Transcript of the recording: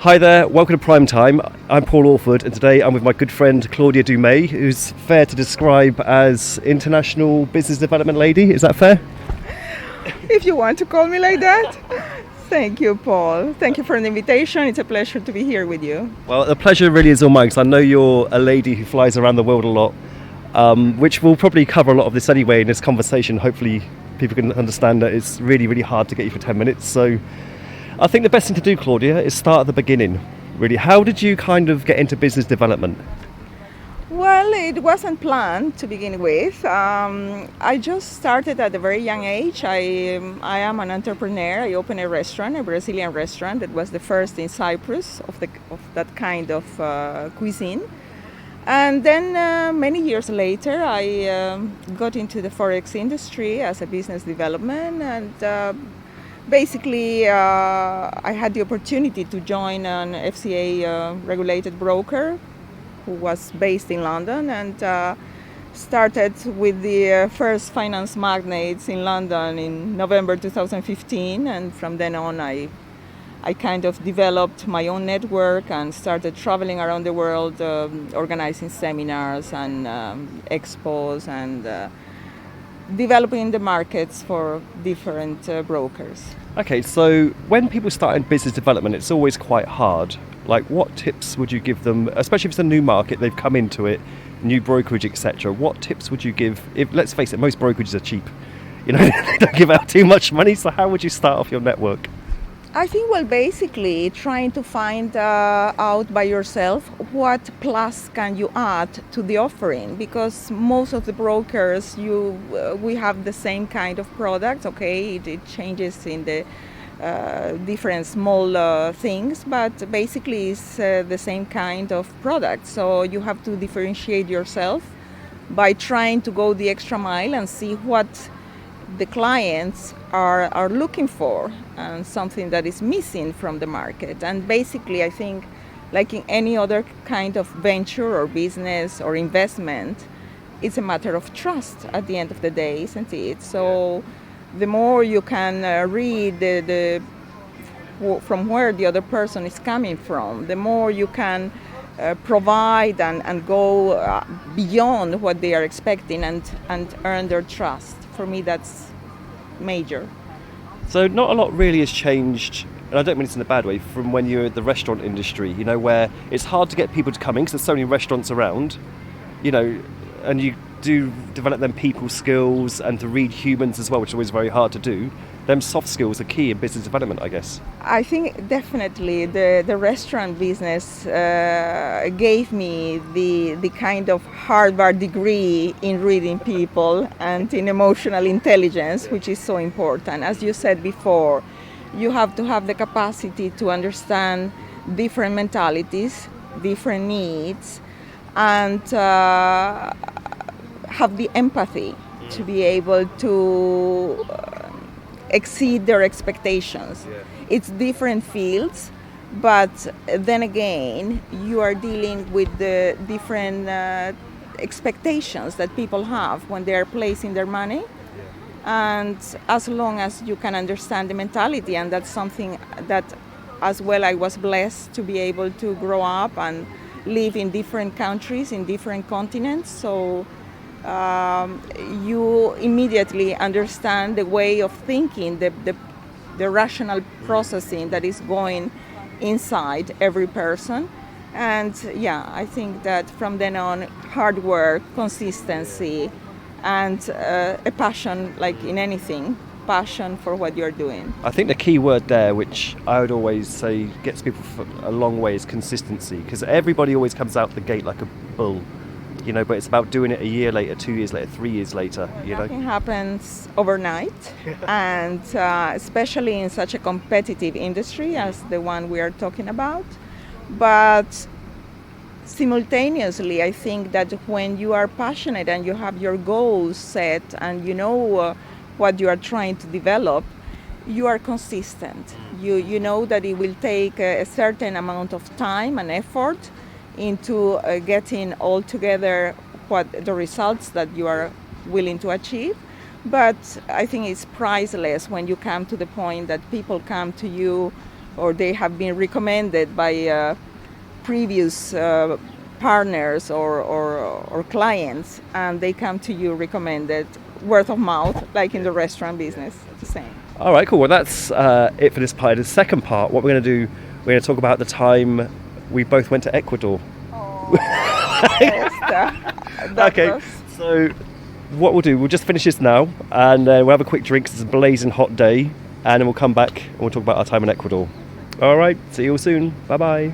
Hi there, welcome to Prime Time. I'm Paul Orford, and today I'm with my good friend Claudia Doumet, who's fair to describe as international business development lady. Is that fair? If you want to call me like that. Thank you, Paul. Thank you for the invitation. It's a pleasure to be here with you. Well, the pleasure really is all mine, because I know you're a lady who flies around the world a lot, which will probably cover a lot of this anyway in this conversation. Hopefully people can understand that it's really, really hard to get you for 10 minutes. So I think the best thing to do, Claudia, is start at the beginning. Really, how did you kind of get into business development? Well, it wasn't planned to begin with. I just started at a very young age. I am an entrepreneur. I opened a restaurant, a Brazilian restaurant that was the first in Cyprus of that kind of cuisine. And then many years later, I got into the Forex industry as a business development, and basically I had the opportunity to join an FCA regulated broker who was based in London, and started with the first finance magnates in London in November 2015, and from then on I kind of developed my own network and started traveling around the world, organizing seminars and expos, and developing the markets for different brokers. Okay, so when people start in business development, it's always quite hard. Like, what tips would you give them, especially if it's a new market, they've come into it, new brokerage, etc. What tips would you give? If, let's face it, most brokerages are cheap. You know, they don't give out too much money. So how would you start off your network? I think, well, basically trying to find out by yourself what plus can you add to the offering, because most of the brokers, we have the same kind of products. Okay, it changes in the different small things, but basically it's the same kind of product. So you have to differentiate yourself by trying to go the extra mile and see what the clients are looking for, and something that is missing from the market. And basically I think, like in any other kind of venture or business or investment, it's a matter of trust at the end of the day, isn't it? So the more you can read from where the other person is coming from, the more you can provide and go beyond what they are expecting and earn their trust. For me, that's major. So not a lot really has changed, and I don't mean this in a bad way, from when you're in the restaurant industry, you know, where it's hard to get people to come in because there's so many restaurants around, you know, and you do develop them people skills and to read humans as well, which is always very hard to do. Them soft skills are key in business development, I guess. I think definitely the restaurant business gave me the kind of Harvard degree in reading people and in emotional intelligence, which is so important. As you said before, you have to have the capacity to understand different mentalities, different needs, and have the empathy to be able to exceed their expectations. Yeah. It's different fields, but then again, you are dealing with the different expectations that people have when they are placing their money. Yeah. And as long as you can understand the mentality, and that's something that as well I was blessed to be able to grow up and live in different countries, in different continents. So you immediately understand the way of thinking, the rational processing that is going inside every person. And yeah, I think that from then on, hard work, consistency, and a passion, like in anything, passion for what you're doing. I think the key word there, which I would always say gets people a long way, is consistency, because everybody always comes out the gate like a bull. You know, but it's about doing it a year later, 2 years later, 3 years later. You know, nothing happens overnight, and especially in such a competitive industry as the one we are talking about. But simultaneously, I think that when you are passionate and you have your goals set and you know what you are trying to develop, you are consistent. You know that it will take a certain amount of time and effort into getting all together what the results that you are willing to achieve. But I think it's priceless when you come to the point that people come to you or they have been recommended by previous partners or clients, and they come to you recommended, word of mouth, like in the restaurant business, the same. All right, cool. Well, that's it for this part. The second part, what we're going to do, we're going to talk about the time we both went to Ecuador. Okay, so what we'll do, we'll just finish this now, and we'll have a quick drink 'cause it's a blazing hot day, and then we'll come back and we'll talk about our time in Ecuador. All right, see you all soon. Bye-bye.